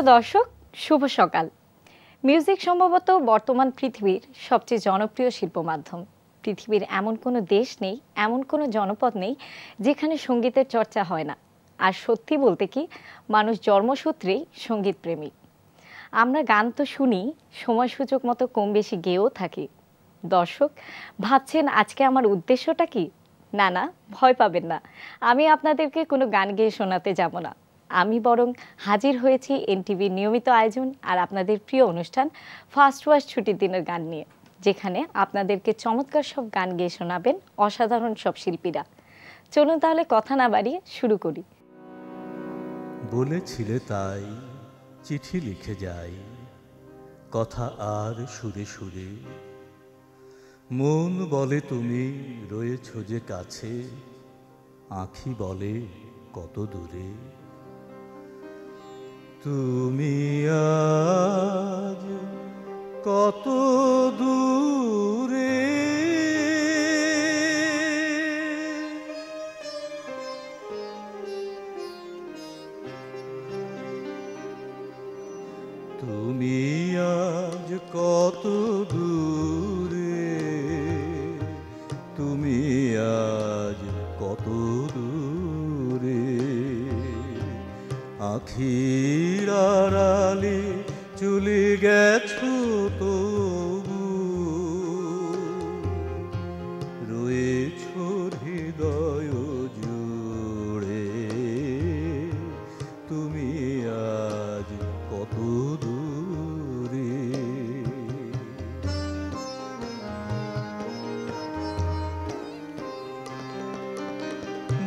প্রিয় দর্শক, শুভ সকাল। মিউজিক সম্ভবত বর্তমান পৃথিবীর সবচেয়ে জনপ্রিয় শিল্প মাধ্যম। পৃথিবীর এমন কোনো দেশ নেই, এমন কোনো জনপদ নেই যেখানে সঙ্গীতের চর্চা হয় না। আর সত্যি বলতে কি, মানুষ জন্মসূত্রেই সঙ্গীত প্রেমী। আমরা গান তো শুনি, সময় সুযোগ মতো কম বেশি গেয়েও থাকি। দর্শক, ভাবছেন আজকে আমার উদ্দেশ্যটা কি? না না, ভয় পাবেন না, আমি আপনাদেরকে কোনো গান গেয়ে শোনাতে যাব না। আমি বরং হাজির হয়েছি এনটিভির নিয়মিত আয়োজন আর আপনাদের প্রিয় অনুষ্ঠান ফার্স্ট ওয়াশ ছুটির দিনের গান নিয়ে, যেখানে আপনাদেরকে চমৎকার সব গান গেয়ে শোনাবেন অসাধারণ সব শিল্পীরা। চলুন তাহলে কথা না বাড়িয়ে শুরু করি। বলেছিলে তাই চিঠি লিখে যাই, কথা আর সুরে সুরে। মন বলে তুমি রয়েছ যে কাছে, আঁখি বলে কত দূরে। তুমি আজ কত দূরে, তুমি আজ কত দূরে, তুমি আজ কত দূরে। আখির আড়ালে চলে গেছো তবু, রয়েছ হৃদয় জুড়ে। তুমি আজ কত দূরে।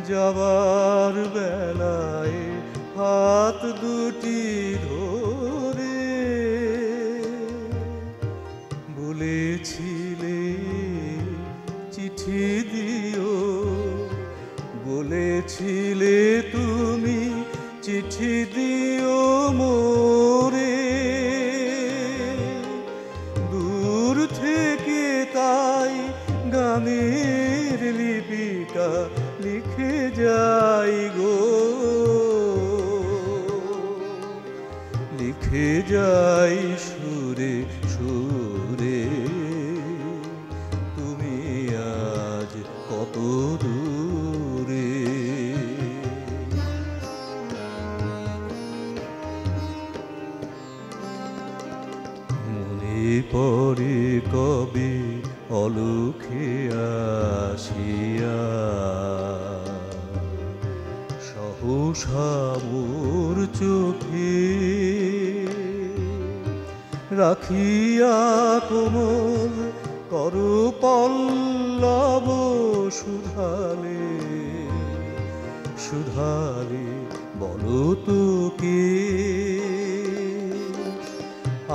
যাবার বেলায় হাত দুটি ধরে বলেছিলে চিঠি দিও, বলেছিলে তুমি চিঠি দিও মোরে। দূর থেকে তাই গানের লিপিটা লিখে যাই গো, লিখে যাই সুরে সুরে। তুমি আজ কত দূরে। মনে পড়ে কবে অলুখে আসিয়া, সহসা মোর চোখে রাখিয়া কোমল করপল্লব সুধালে, সুধালে বলো তো কে।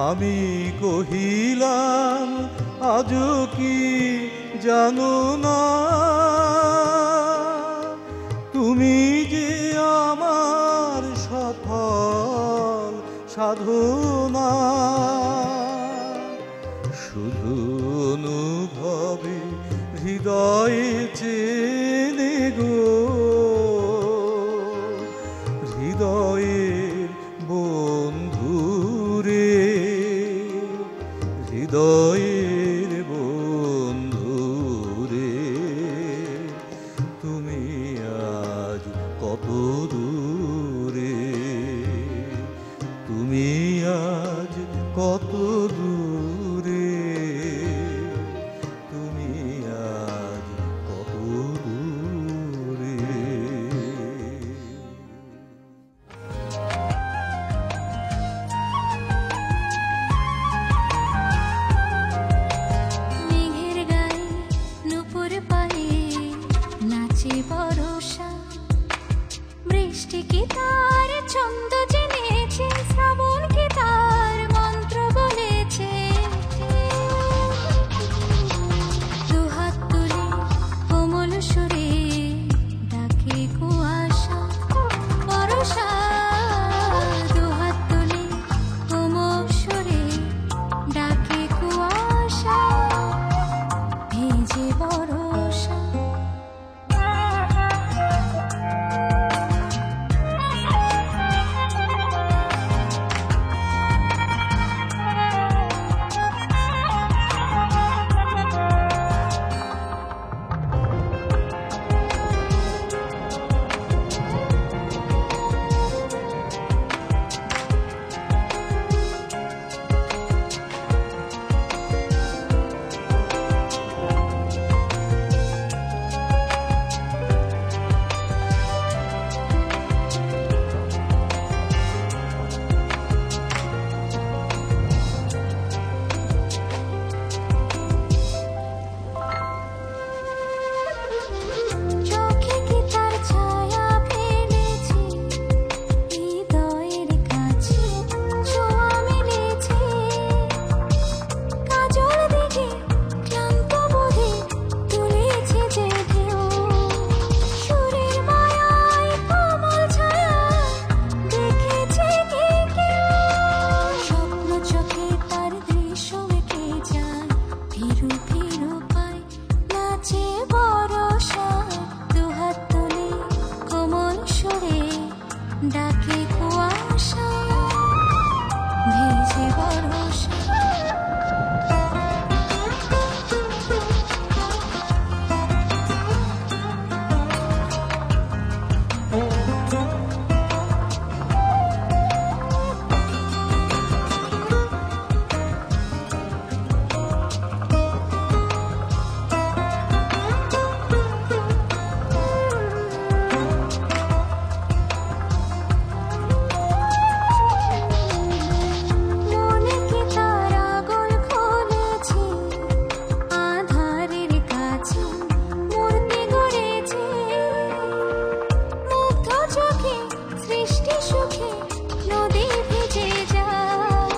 আমি কহিলাম আজও কি জানো না, তুমি যে আমার সফল সাধনা। শুধু অনুভবে হৃদয়ে চেনে গো, হৃদয়ের বন্ধুরে, হৃদয়ের বন্ধুরে। তুমি আজ কত দূরে, তুমি আজ কত দূরে, তুমি আজ কত দূরে। মেঘের গায়ে নুপুর পায়ে নাচে বর্ষা, বৃষ্টি কি তার ছন্দ জেনেছে, শ্রাবণ কি তার মন্ত্র বলেছে। দুহাত তুলে কোমল সুরে ডাকে কুয়াশা বর্ষা, দুহাত তুলে কোমল সুরে ডাকে কুয়াশা ভেজে বর্ষা। ডাকে কুয়াশা ভেজে বরষা মনে কি তারা গোল খুলেছে আধারের কাছে মূর্তি গড়েছে মুগ্ধ চোখে সৃষ্টি সুখে নদী ভিজে যায়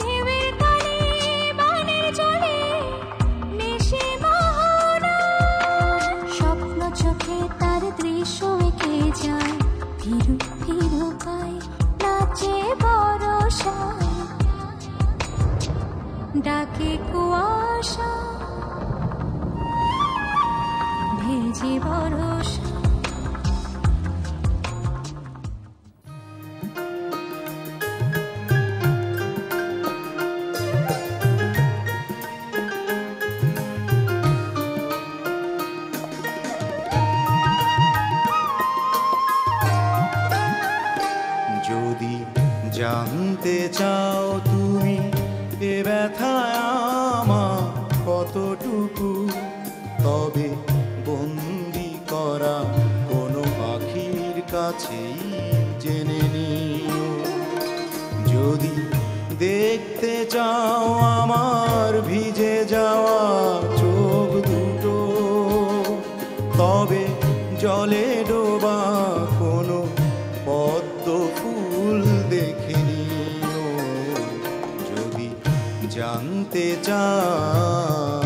ঢেউয়ের তালে বানের জলে নেশে মোহনা স্বপ্ন চোখে তার দৃশ্য এঁকে যায় ফিরু ফিরু পায় নাচে বরষায় ডাকে কুয়াশা ভেজে বরষা যদি জানতে চাও তুমি এ ব্যথা আমার কতটুকু, তবে বন্দি করা কোনো পাখির কাছেই জেনে নিও। যদি দেখতে চাও আমার ভিজে যাওয়া চোখ দুটো, তবে জলে ডোবা কোনো পদ্ম ফুল দেখে নিও। যদি জানতে চাও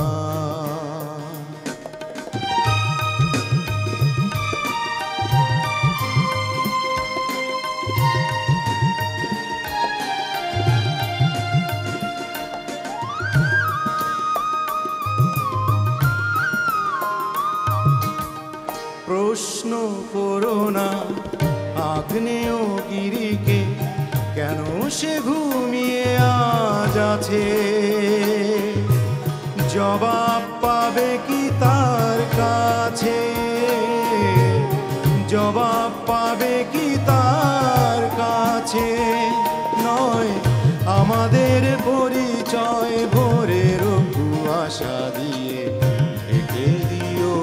প্রশ্ন করো না আগ্নেয়গিরিকে, কেন সে ঘুমিয়ে আজ আছে। জবাব পাবে কি তার কাছে, জবাব পাবে কি তার কাছে। নয় আমাদের পরিচয় ভোরের কুয়াশা দিয়ে ঢেকে দিও।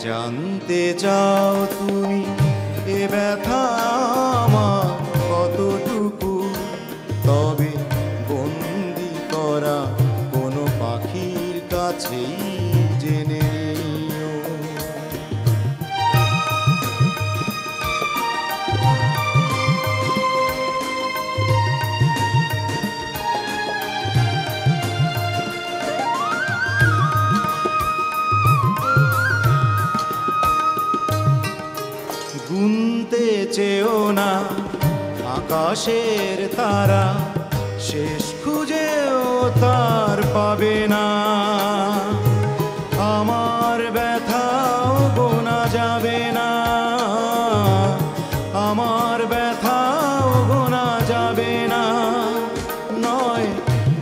জানতে চাও তুমি এ ব্যথা আমার কতটুকু, তবে বন্দি করা কোনো পাখির কাছেই জেনে নিও। গুনতে চেও না আকাশের তারা, শেষ খুঁজেও তার পাবে না। আমার ব্যথাও গোনা যাবে না, আমার ব্যথাও গোনা যাবে না। নয়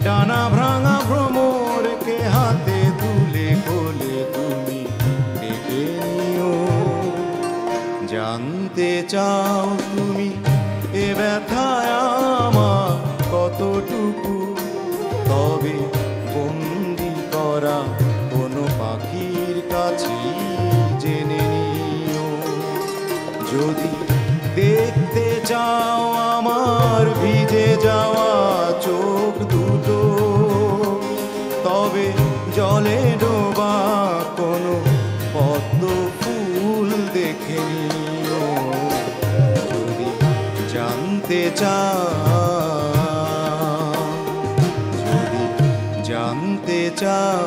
ডানা ভাঙা ভ্রমরকে হাতে তুলে কোলে তুমি ডেকে নিও। জানতে চাও তুমি এ ব্যথায় আমার কতটুকু, তবে বন্দি করা কোনো পাখির কাছেই জেনে নিও। যদি দেখতে চাও আমার ভিজে যাওয়া চোখ দুটো, তবে জলে ডোবা কোনো পদ্ম ফুল দেখে নিও। যদি জানতে চাও, যদি জানতে চাও।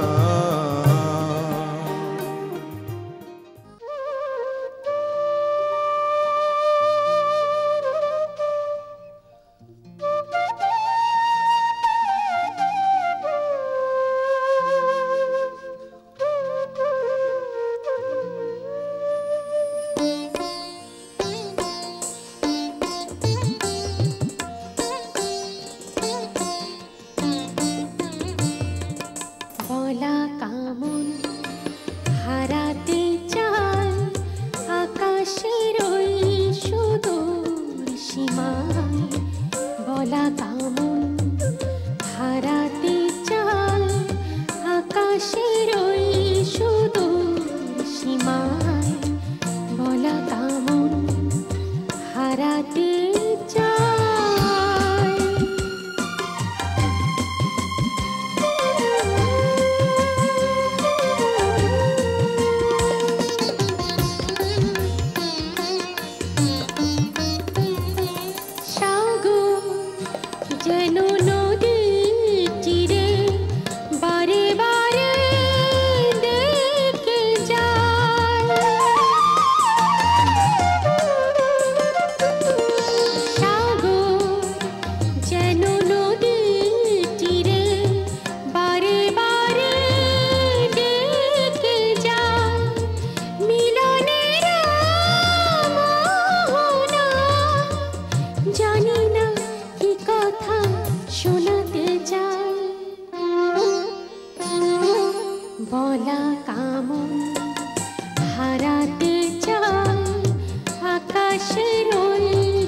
আকাশের ওই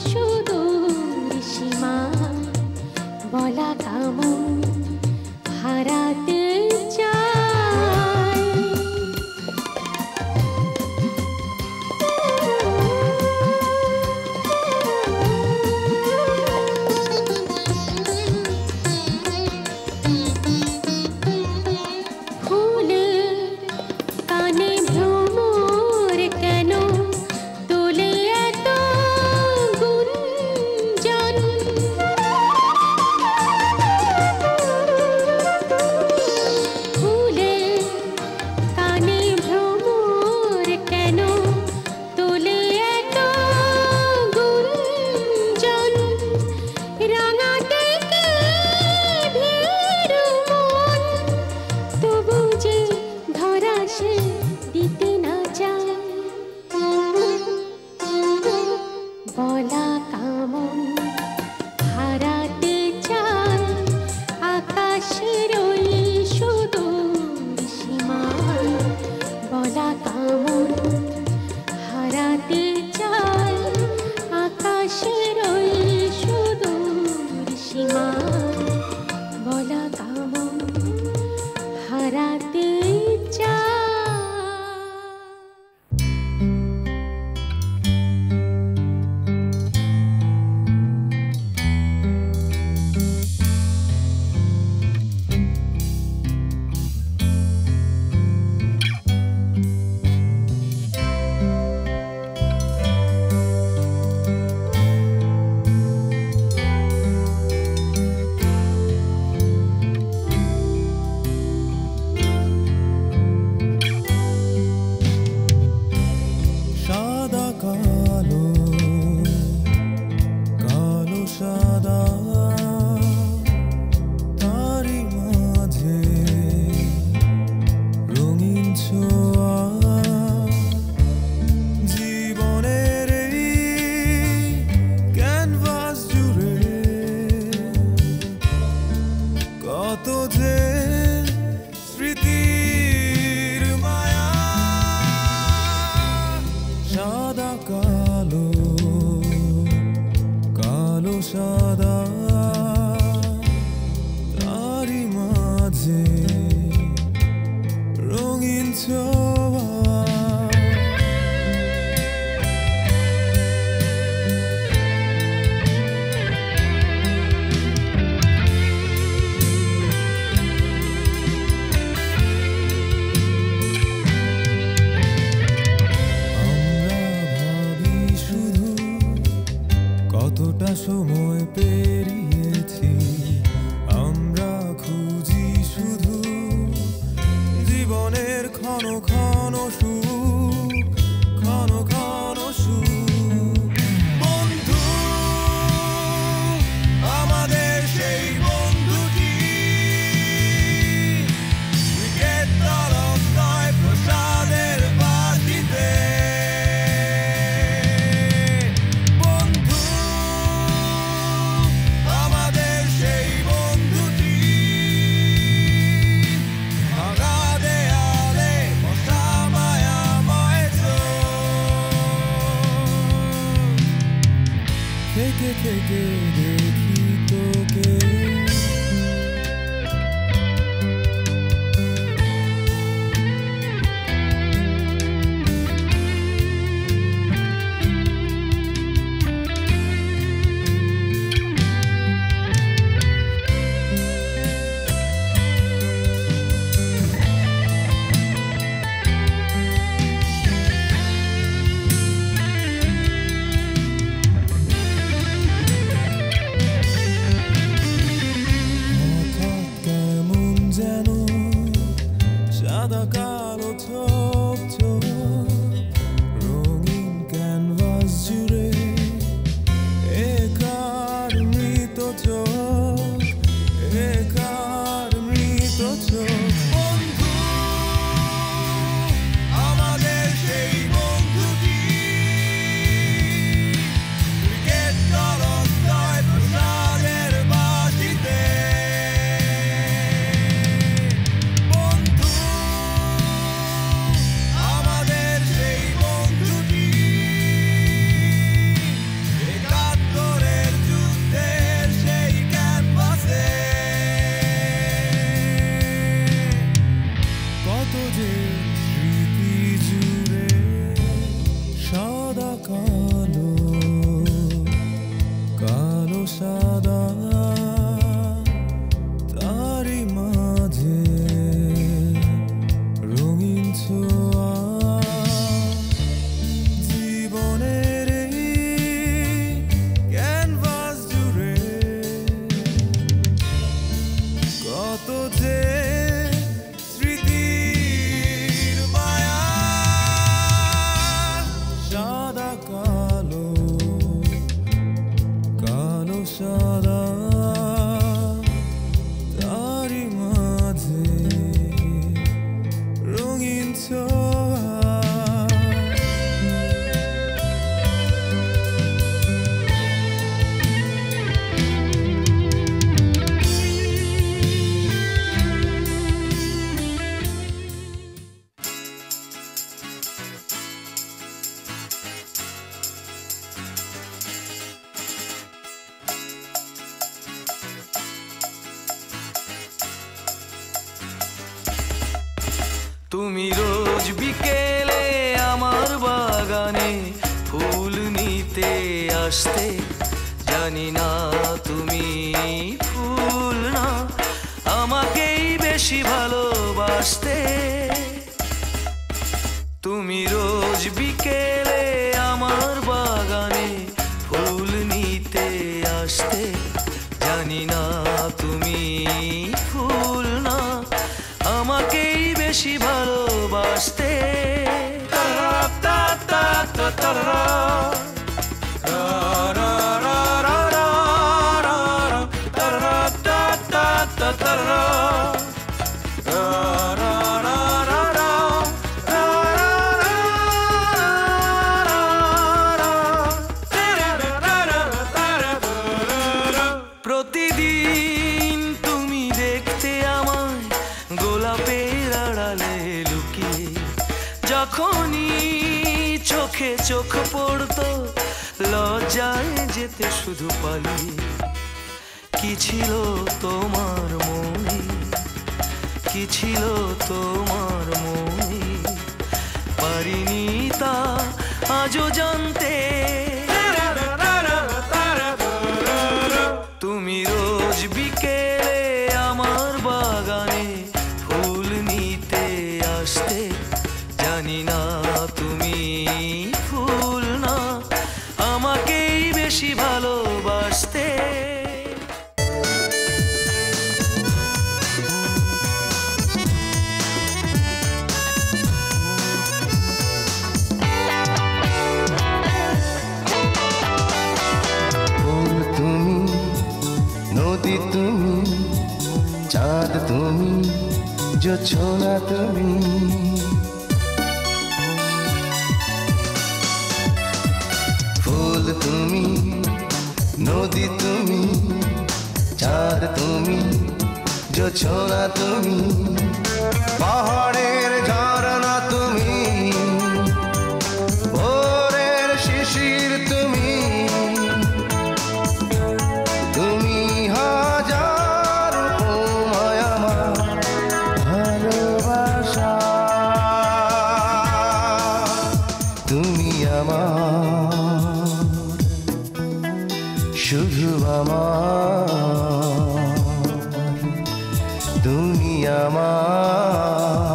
সুদূর সীমা বলা কামন হারাতে চাই। ফুলের কানে ভ্রমর কেন তোলে এত গুঞ্জন? ফুলের কানে ভ্রমর কেন তোলে এত গুঞ্জন? রাঙাতে কে ভীরু মন তবু যে ধরা সে দিতে না চায়। বলা কামন হারাতে চায় আকাশের ওই সুদূর সীমায়। বলা কামন হারাতে চায় আকাশের ওই সুদূর সীমায়। বলা কামন হারাতে চায়। সাদা কালো, কালো সাদা, তারই মাঝে রঙিন ছোঁয়া। জীবনের এই ক্যানভাস জুড়ে কত যে স্মৃতির মায়া। সাদা কালো, কালো সাদা, তারই মাঝে রঙিন ছোঁয়া। আমরা ভাবি শুধু কতটা সময় পেরিয়েছি। আমরা খুঁজি শুধু জীবনের ক্ষণ ক্ষণ সুখ, ক্ষণ ক্ষণ সুখ। বন্ধু, আমাদের সেই বন্ধুটি ক্রিকেট তরফ নয় প্রসাদের বাটিতে। বন্ধু, আমাদের সেই বন্ধুটি ভাঙা দেয়ালে বসা মায়াময় চোখ। থেকে থেকে দেখি তোকে, তুমি রোজ বিকেলে আমার বাগানে ফুল নিতে আসতে, জানি না তুমি ফুল না আমাকেই বেশি ভালোবাসতে। তুমি রোজ বিকেলে আমার বাগানে ফুল নিতে আসতে, জানি না তুমি ফুল না আমাকেই বেশি ভালোবাসতে। প্রতিদিন তুমি দেখতে আমায় গোলাপের আড়ালে লুকিয়ে, যখনই চোখে চোখ পড়তো লজ্জায় যেতে শুধু পালিয়ে। কি ছিল তোমার মনে, কি ছিল তোমার মনে, পারিনি তা আজও জানতে। তুমি রোজ বিকেলে আমার বাগানে ফুল নিতে আসতে, জানি না তুমি ফুল না আমাকেই বেশি ভালোবাসতে। তুমি চাঁদ, তুমি জোছনা, তুমি ফুল, তুমি নদী, তুমি চাঁদ, তুমি জোছনা, তুমি পাহাড়ের ঝরনা, তুমি ভোরের শিশির, তুমি তুমি হাজার উপমায় আমার ভালোবাসা। তুমি আমার, শুধু আমার, তুমি আমার,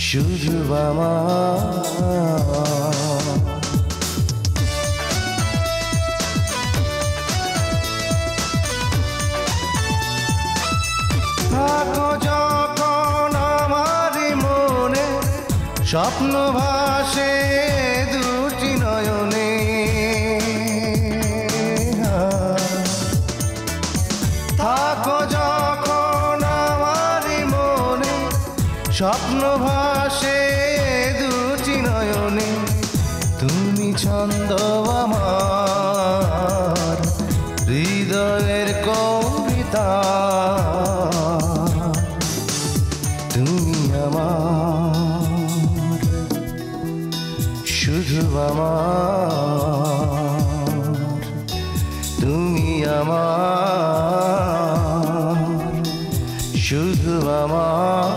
শুধু আমার। থাকো যখন আমারই মনে, স্বপ্ন ভাসে দুটি নয়নে। থাকো যখন আমারই মনে, স্বপ্ন ভাসে দুটি নয়নে। তুমি ছন্দ আমার হৃদয়ের কবিতা, তুমি আমার, শুধু আমার, তুমি আমার, শুধু আমার।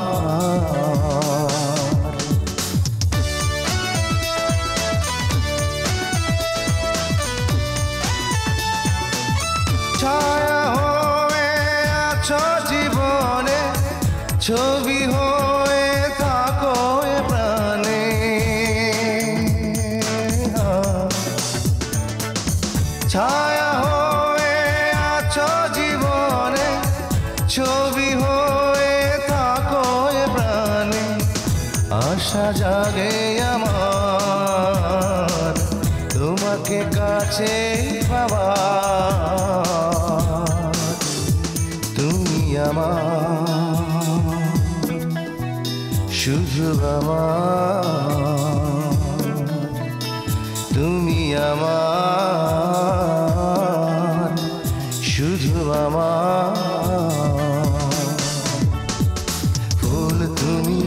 ছায়া হয়ে আছো জীবনে, ছবি হয়ে থাকো এ প্রাণে। ছায়া হয়ে আছো জীবনে, ছবি হয়ে থাকো এ প্রাণে। আশা জাগে আমার তোমাকে কাছে পাবার। তুমি আমার, শুধু আমার, তুমি আমার, শুধু আমার। ফুল তুমি,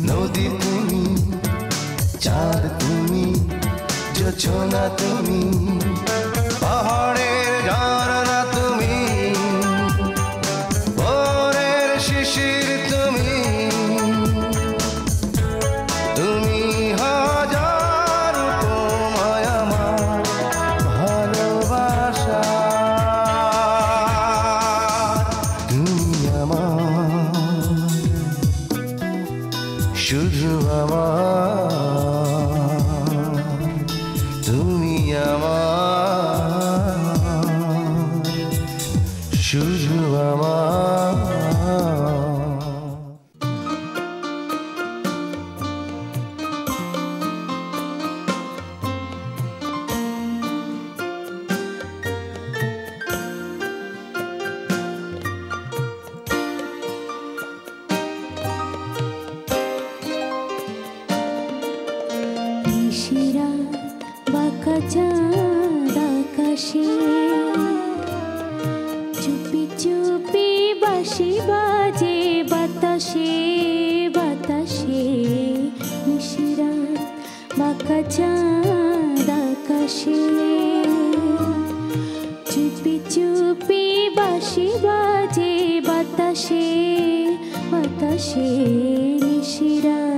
নদী তুমি, চাঁদ তুমি, জোছনা তুমি, পাহাড়ের ঝরনা তুমি, ভোরের শিশির তুমি। আকাশে চুপি চুপি বাঁশি বাজে বাতাসে বাতাসে নিশিরাত বাঁকা চাঁদ আকাশে চুপি চুপি বাঁশি বাজে বাতাসে বাতাসে নিশিরাত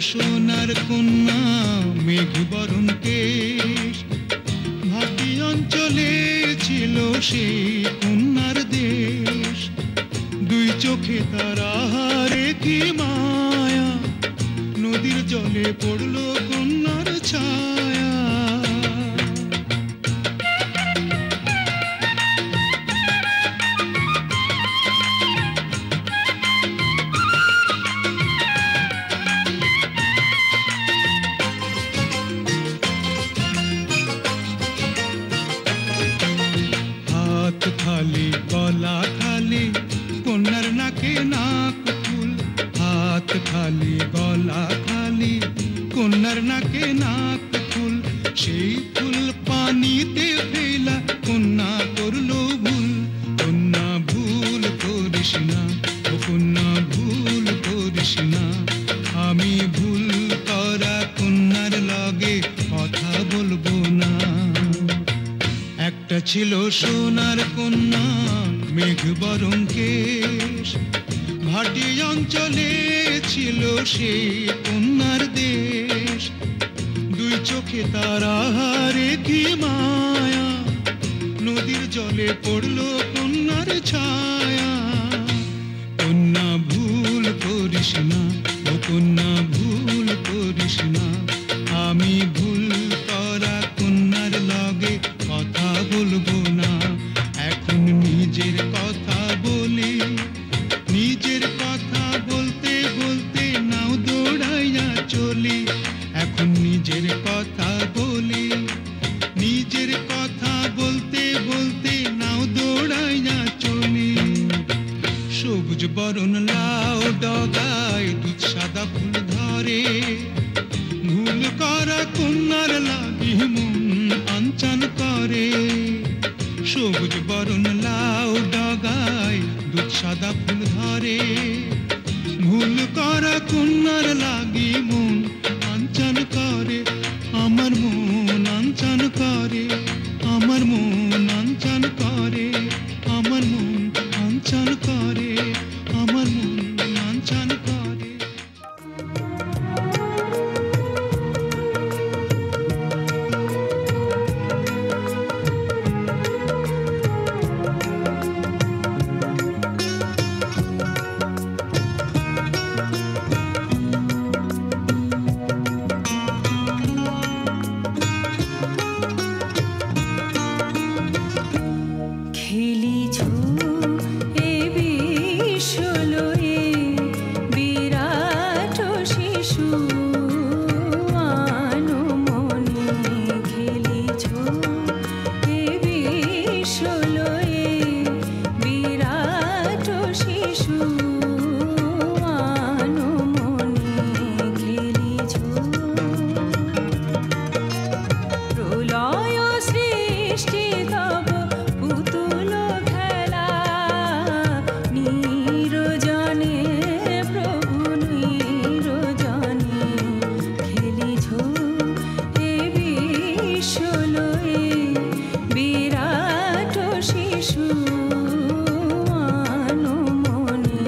সোনার কন্যা মেঘ বরণ কেশ ভাটি অঞ্চলে ছিল সেই কন্যার দেশ দুই চোখে তারা রেখে কি মায়া, নদীর জলে পড়লো কন্যার ছায়া। হাত খালি গলা খালি কন্যার নাকে নাক ফুল, হাত খালি গলা খালি কন্যার নাকে নাক ফুল, সেই ফুল পানিতে ফেলা কন্যা করলো ভুল। কন্যা ভুল করিস না, ও কন্যা ভুল করিস না, আমি ভুল করা কন্যার লগে কথা বলবো না। একটা ছিল সোনার কন্যা মেঘ বরণ কেশ, ভাটি অঞ্চলে ছিল সেই কন্যার দেশ। দুই চোখে তারা হারে কি মায়া, নদীর জলে পড়লো কন্যার ছায়া। কন্যা ভুল করিস না, ও কন্যা ভুল করিস না, আমি ভুল করা কন্যার লগে কথা বলবো না। এখন নিজের কথা বলি, নিজের কথা বলতে বলতে নাও দৌড়াইয়া চলি। এখন নিজের কথা বলি, নিজের কথা বলতে বলতে নাও দৌড়াইয়া চলি। সবুজ বরণ লাউ ডগায় দুধ সাদা ফুল ধরে, ভুল করা কন্যার লাগি মন আঞ্চন করে। সবুজ বরণ লাউ ডগায় দুধ সাদা ফুল ধরে, ভুল করা কন্যার লাগি মন আঞ্চন করে। আমার মন আঞ্চন করে, আমার মন আঞ্চন করে, আমার মন আঞ্চন করে, আমার মন আঞ্চন করে। খেলিছো এ বিশ্বলয়ে বিরাট শিশু আনমনে, খেলিছো এ বিশ্বলয়ে বিরাট শিশু আনমনে, খেলিছো প্রলয় সৃষ্টি তব পুতুল খেলা, নিরজনে প্রভু নিরজনে, খেলিছো এ বিশ্বলয়ে বিরাট শিশু আনমনে।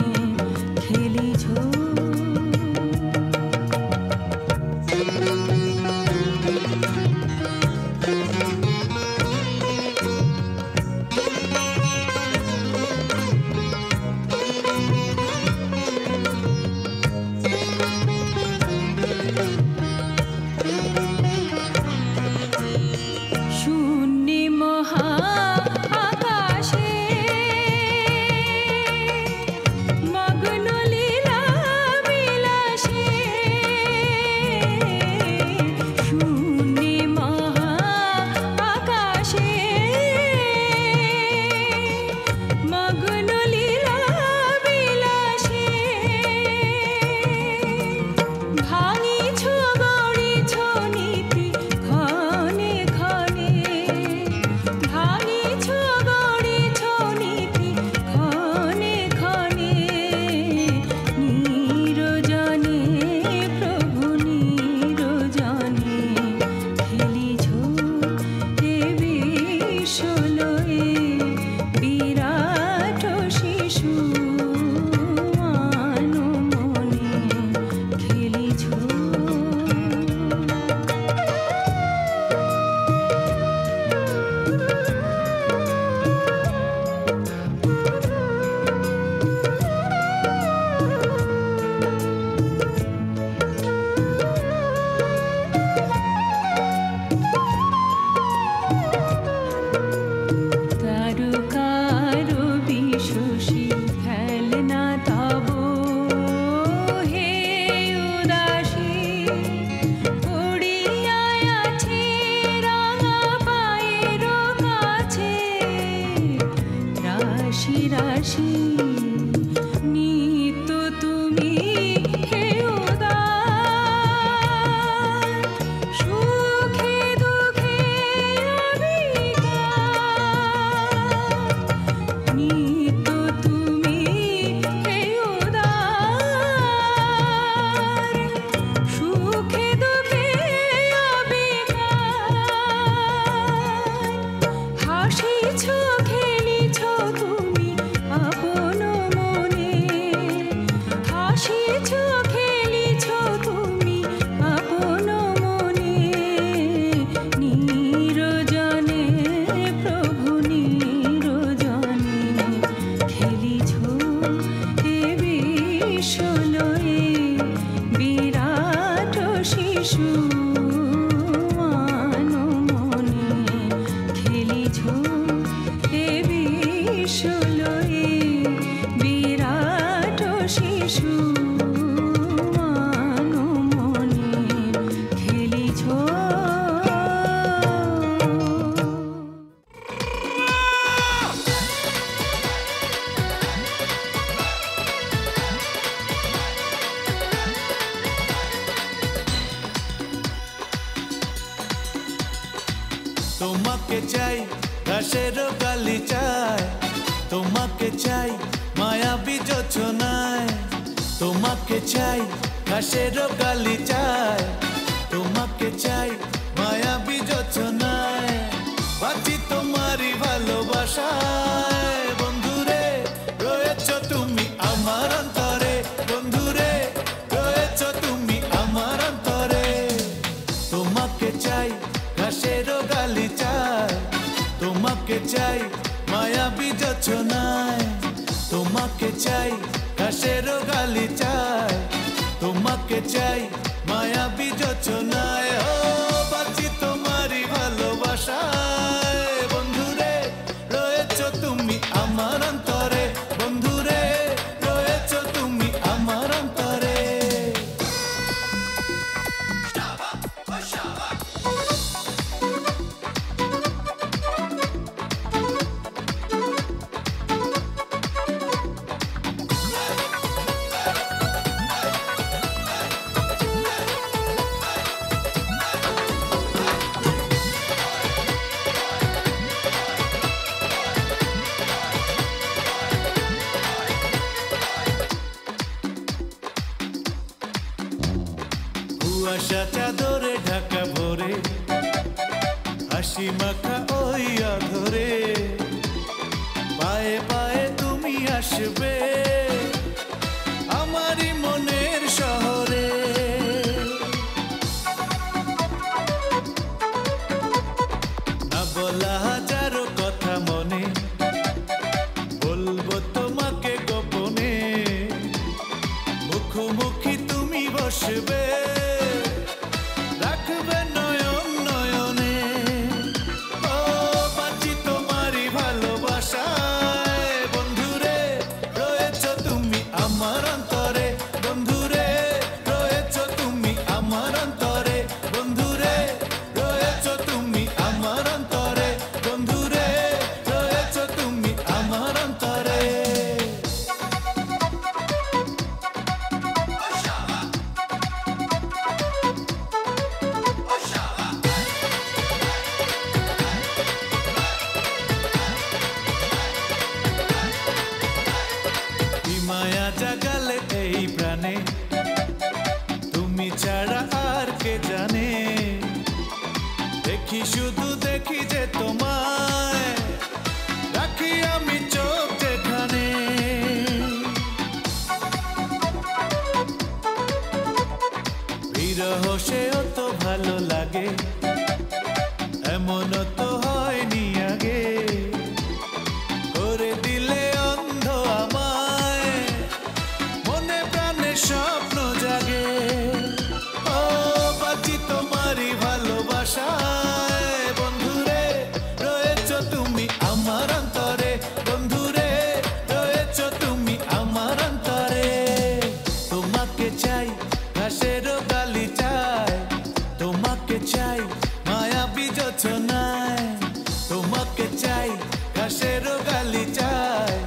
শিশু মনে খেলিছ। তোমাকে চাই ঘাসের গালিচায়, তোমাকে চাই মায়াবী যোচনায়, তোমাকে চাই ঘাসের গালিচায়, তোমাকে চাই মায়াবী যোচনায়, বাঁচি তোমারই ভালোবাসায়। বন্ধুরে রয়েছ তুমি আমার অন্তরে, বন্ধুরে রয়েছ তুমি আমার অন্তরে। তোমাকে চাই ঘাসের গালিচায়, তোমাকে চাই মায়াবী যোচনায়, তোমাকে চাই ঘাসের গালিচায়, তোমাকে চাই মায়াবী যোচনায়। ও বাঁচি তোমারই ভালোবাসায়। বন্ধুরে রয়েছ তুমি আমার অন্তরে, বন্ধুরে রয়েছ তুমি আমার অন্তরে। কুয়াশা চাদরে ঢাকা ভরে, হাসি মাখা ওই আধরে, পায়ে পায়ে তুমি আসবে আমারই মনের শহরে। না বলা হাজারো কথা মনে, বলবো তোমাকে গোপনে, মুখোমুখি তুমি বসবে, রাখবে নয়ন নয়নে। ও বাঁচি তোমারই ভালোবাসায়। বন্ধুরে রয়েছ তুমি আমার অন্তরে, বন্ধুরে রয়েছ তুমি আমার অন্তরে, বন্ধুরে রয়েছ তুমি আমার অন্তরে, বন্ধুরে রয়েছ তুমি আমার অন্তরে। কি মায়া জাগালে এই প্রাণে, তুমি ছাড়া আর কে জানে। দেখি শুধু দেখি যে তোমায়, রাখি আমি চোখ যেখানে। বিরহ সেও তো ভালো লাগে, এমনও তো হয়নি আগে। করে দিলে অন্ধ আমায়, মনে প্রাণে স্বপ্ন জাগে। ও বাঁচি তোমারই ভালোবাসায়। বন্ধুরে রয়েছ তুমি আমার অন্তরে, বন্ধুরে রয়েছ তুমি আমার অন্তরে। তোমাকে চাই ঘাসের গালিচায়, তোমাকে চাই মায়াবী যোচনায়, তোমাকে চাই ঘাসের গালিচায়,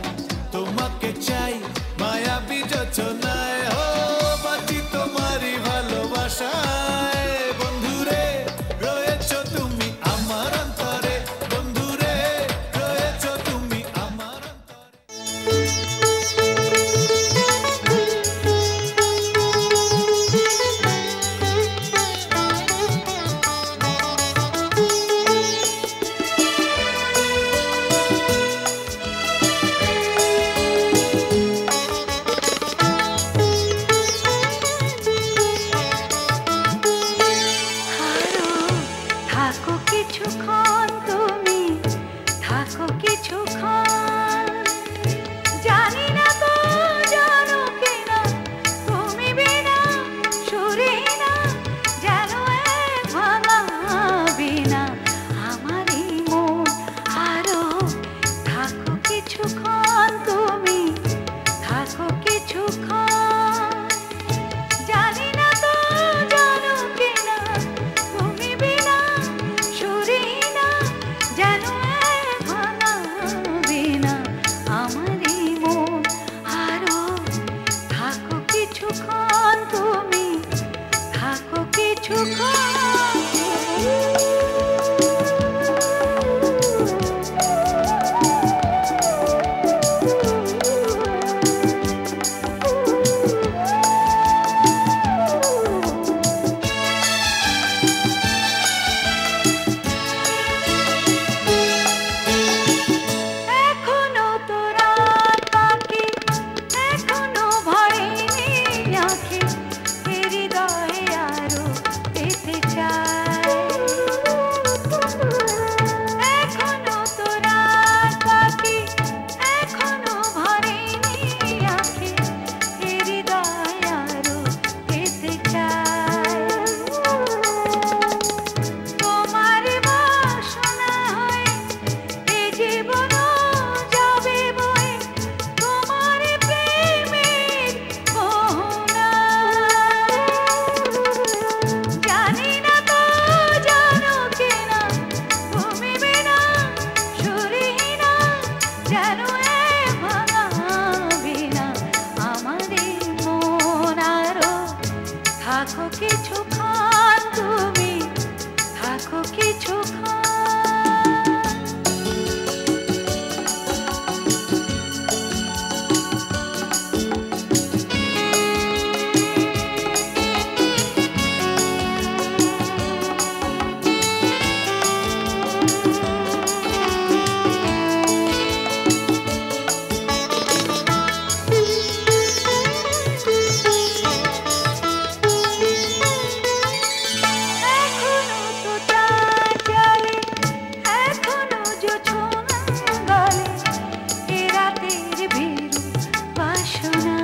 তোমাকে চাই মায়াবী যোচনায়। ও বাঁচি তোমারই ভালোবাসায়। বন্ধুরে রয়েছ তুমি আমার অন্তরে, বন্ধুরে রয়েছ তুমি আমার অন্তরে। কিছুক্ষণ জানি না তো জানো কিনা তুমি বিনা সুরে না যেন ভাঙা বিনা আমারই মন আরো থাকো কিছুক্ষণ তুমি থাকো কিছুক্ষণ এখনো তো রাত বাকি এখনো ভরেনি আঁখি হৃদয়ে আরো পেতে চাই এখনো তো রাত বাকি এখনো ভরেনি আঁখি হৃদয়ে আরো পেতে চাই তোমার বাসনা হয় এ জীবন যাবে বয়ে তোমার প্রেমের মোহনা জানি না তো জানো কিনা তুমি বিনা সুরহীনা যেন ভাঙা বিনা আমারই মন আরো থাকো কিছুক্ষণ তুমি থাকো কিছুক্ষণ এখনো তো চাঁদ জ্বলে এখনো জোছনা গলে এ রাতের ভীরু বাসনা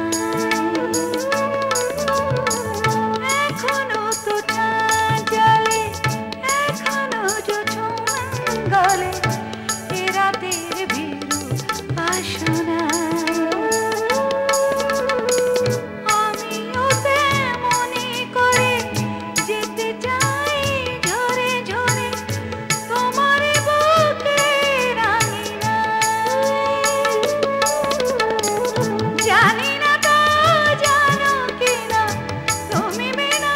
এখনো তো চাঁদ জ্বলে এখনো জোছনা গলে এ রাতের ভীরু বাসনা আমিও তেমনি করে যেতে চাই ঝরে ঝরে তোমার বুকের আঙিনায় জানি না তো জানো কিনা তুমি বিনা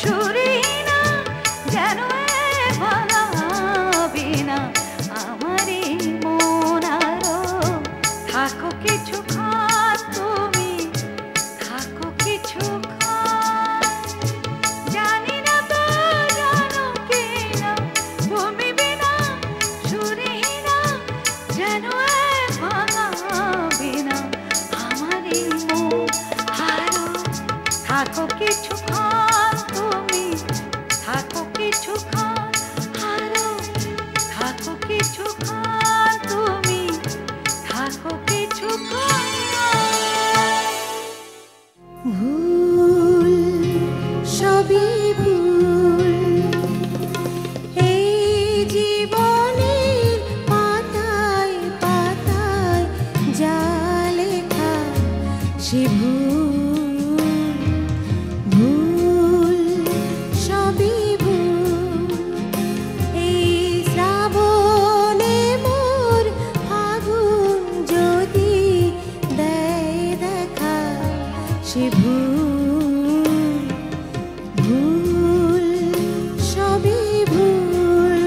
সুরহীনা যেন ভাঙা বিনা আমারই মন আরো থাকো কিছুক্ষণ তুমি থাকো কিছুক্ষণ জানি না তো জানো কিনা তুমি বিনা সুরহীনা যেন ভাঙা বিনা আমারই মন আরো থাকো কিছুক্ষণ তুমি থাকো কিছুক্ষণ আরো থাকো কিছুক্ষণ তুমি থাকো কিছুক্ষণ ভুল সবই ভুল এই জীবনের পাতায় পাতায় যা লেখা সে ভুল ভুল সবই ভুল এই শ্রাবণে মোর ফাগুন যদি দেয় দেখা সে ভুল ভুল সবই ভুল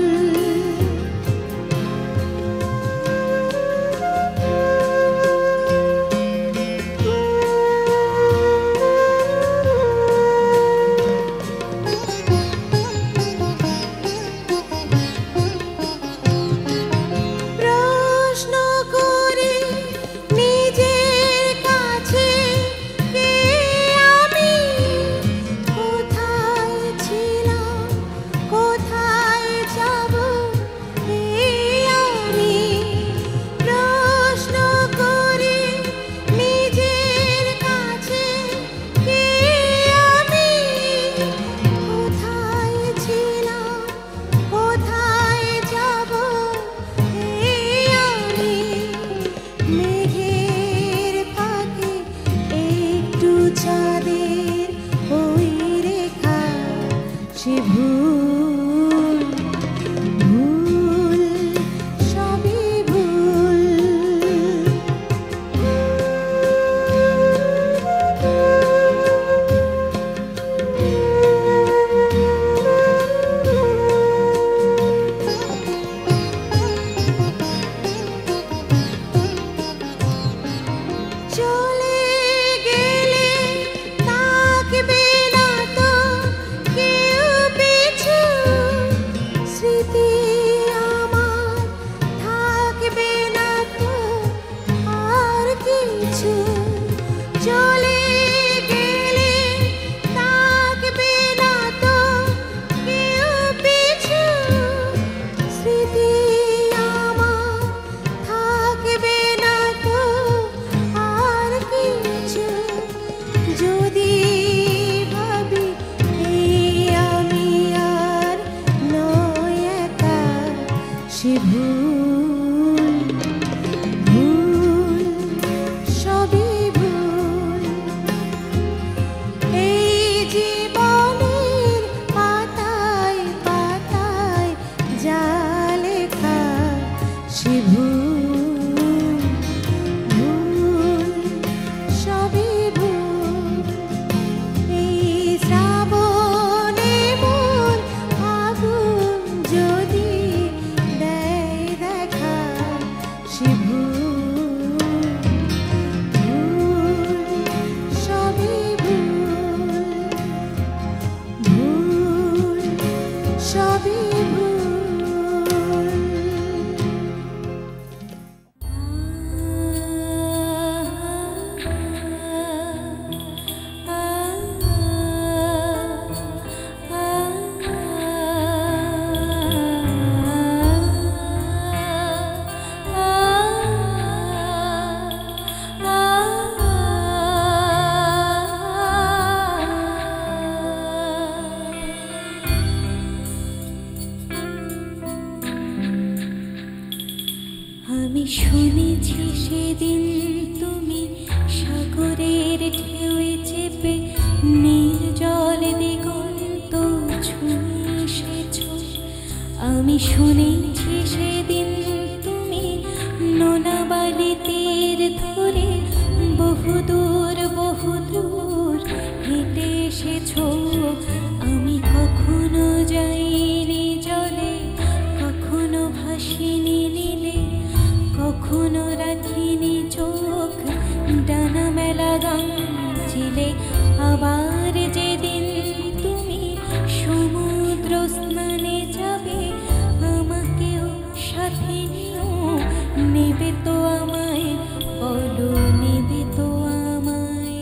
প্রশ্ন করে নিজের কাছে কে শুনেছি সেদিন তুমি নোনাবালি তীর ধরে বহুদূর বহুদূর হেঁটে এসেছো। আমি কখনো যাইনি জলে, কখনো ভাসিনি নীলে, কখনো রাখিনি চোখ ডানা মেলা গান চিলে। আবার যেদিন তুমি সমুদ্র স্নানে যাবে, আমাকেও সাথে নিও। নেবে তো আমায়, বলো নেবে তো আমায়।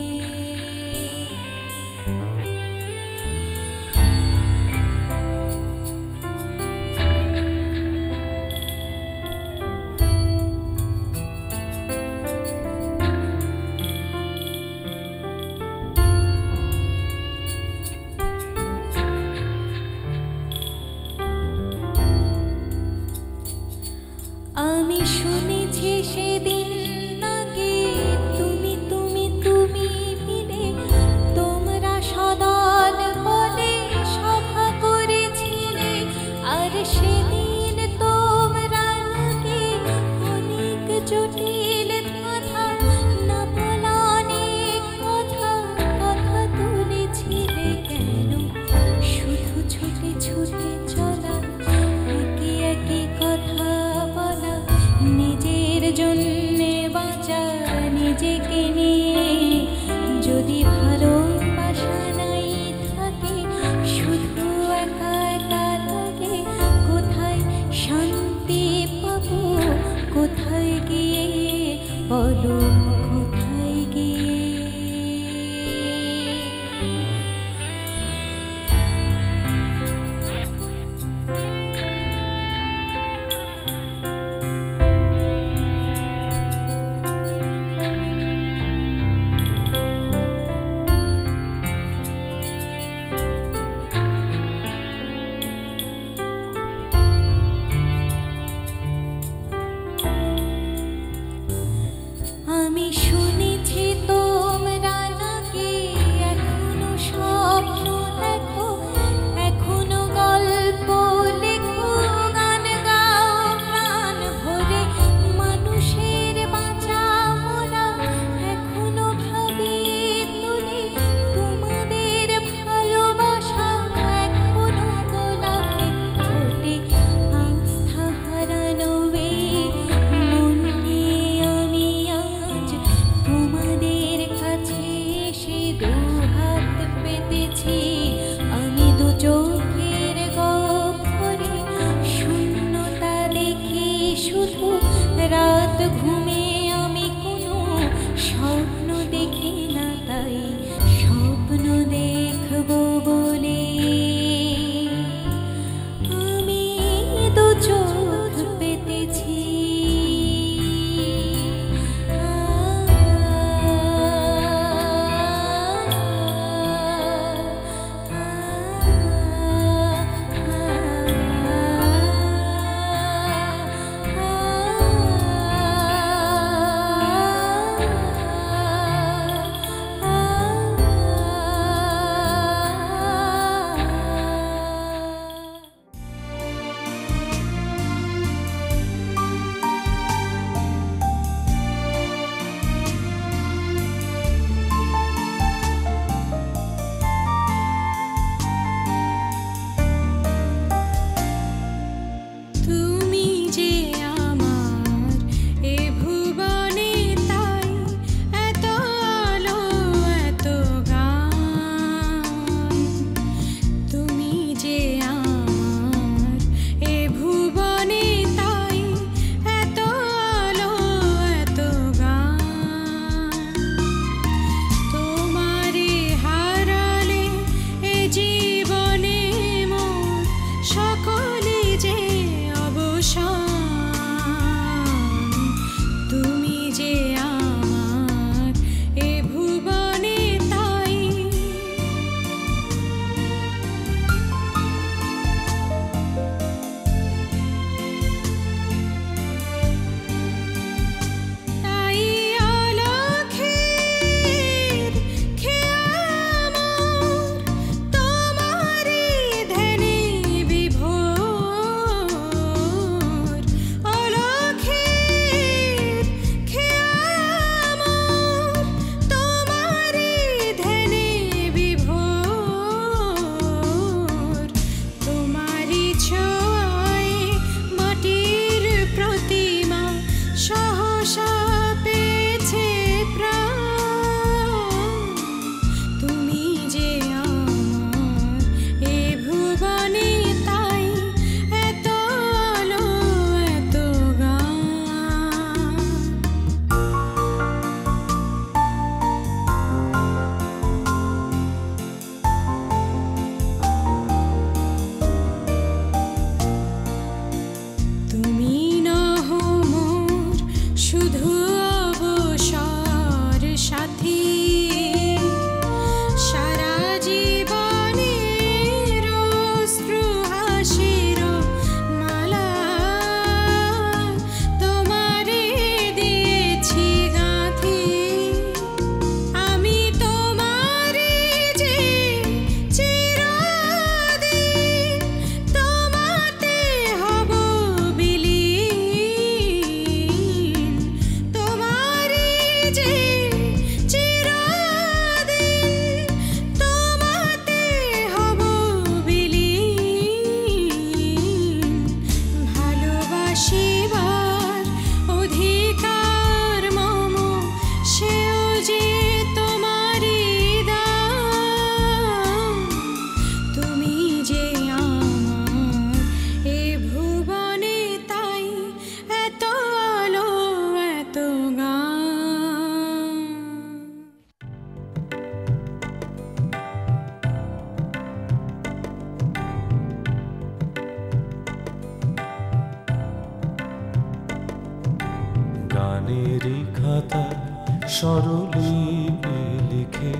স্বরলিপি লিখে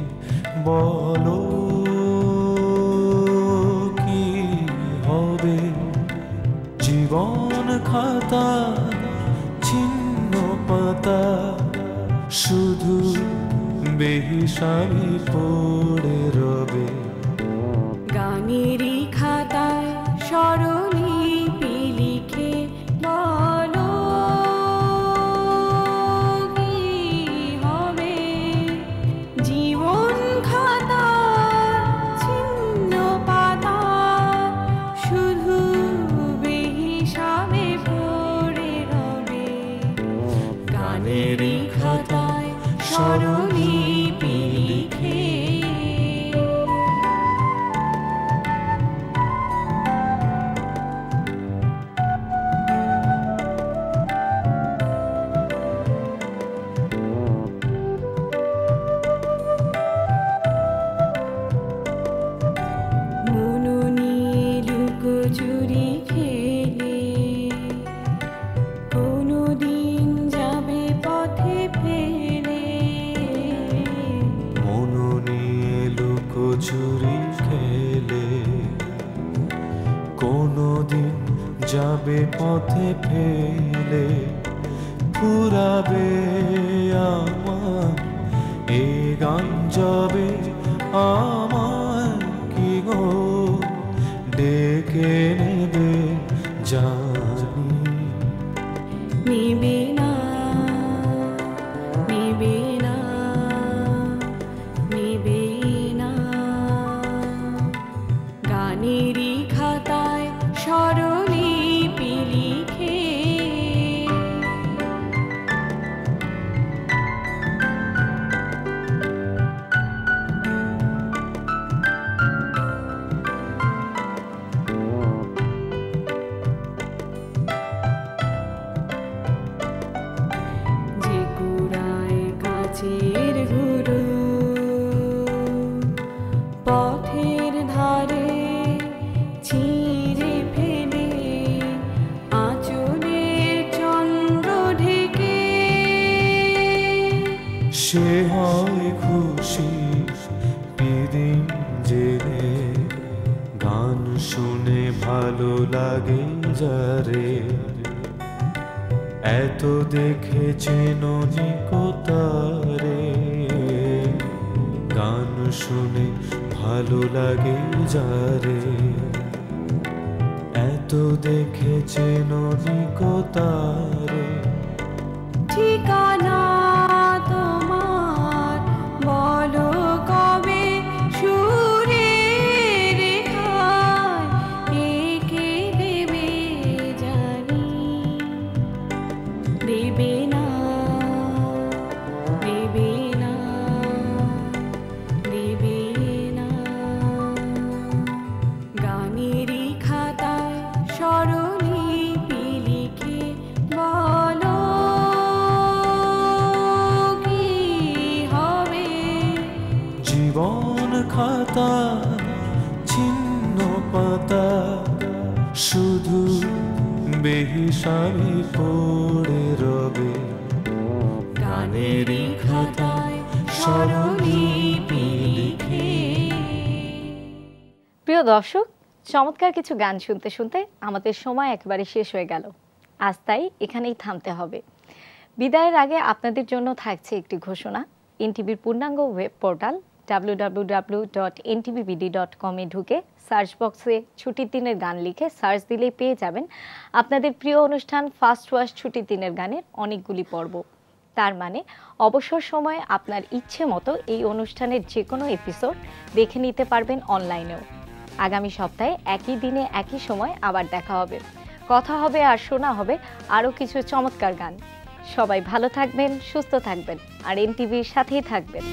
বলো কি হবে জীবন খাতা ছিন্ন পাতা শুধু বেহিসাবি পড়ে রবে গানেরই খাতায় স্বরলিপি লিখে বলো কি হবে জীবন খাতা ছিন্ন পাতা শুধু বেহিসাবে পড়ে রবে গানেরই খাতায় স্বরলিপি লিখে চুরি খেলে কোনোদিন যাবে পথে ফেলে মন নিয়ে লুকোচুরি খেলে কোনোদিন যাবে পথে ফেলে ফুরাবে আমার এ গান যাবে আমার কি গো ডেকে নেবে জানি নেবে না নেবে না নেবে না গানেরই খাতায় স্বরলিপি লিখে কাছের গুরু পথের ধারে ছিঁড়ে ফেলে আঁচলের চন্দ্র ঢেকে সে হয় খুশি পিদিন জেনে গান শুনে ভালো লাগে যারে এত দেখেছেন নিকতারে গান শুনে ভালো লাগে যারে এত দেখেছেন নিকতারে ঠিকানা তোমার বলো কবে সুরের রেখায় এঁকে দেবে জানি দেবে না দেবে না দেবে না গানেরই খাতায় স্বরলিপি লিখে বলো কি হবে জীবন খাতা ছিন্ন পাতা শুধু বেহিসাবি পড়ে রবে গানেরই খাতায় স্বরলিপি লিখে প্রিয় দর্শক, চমৎকার কিছু গান শুনতে শুনতে আমাদের সময় একেবারে শেষ হয়ে গেল। আজ তাই এখানেই থামতে হবে। বিদায়ের আগে আপনাদের জন্য থাকছে একটি ঘোষণা। এনটিভির পূর্ণাঙ্গ ওয়েব পোর্টাল www.ntvbd.com এ ঢুকে সার্চ বক্সে ছুটির দিনের গান লিখে সার্চ দিলেই পেয়ে যাবেন আপনাদের প্রিয় অনুষ্ঠান ফার্স্ট ওয়াশ ছুটির দিনের গানের অনেকগুলি পর্ব। তার মানে অবসর সময়ে আপনার ইচ্ছে মতো এই অনুষ্ঠানের যে কোনো এপিসোড দেখে নিতে পারবেন অনলাইনেও। আগামী সপ্তাহে একই দিনে একই সময় আবার দেখা হবে, কথা হবে আর শোনা হবে আরও কিছু চমৎকার গান। সবাই ভালো থাকবেন, সুস্থ থাকবেন আর এনটিভির সাথেই থাকবেন।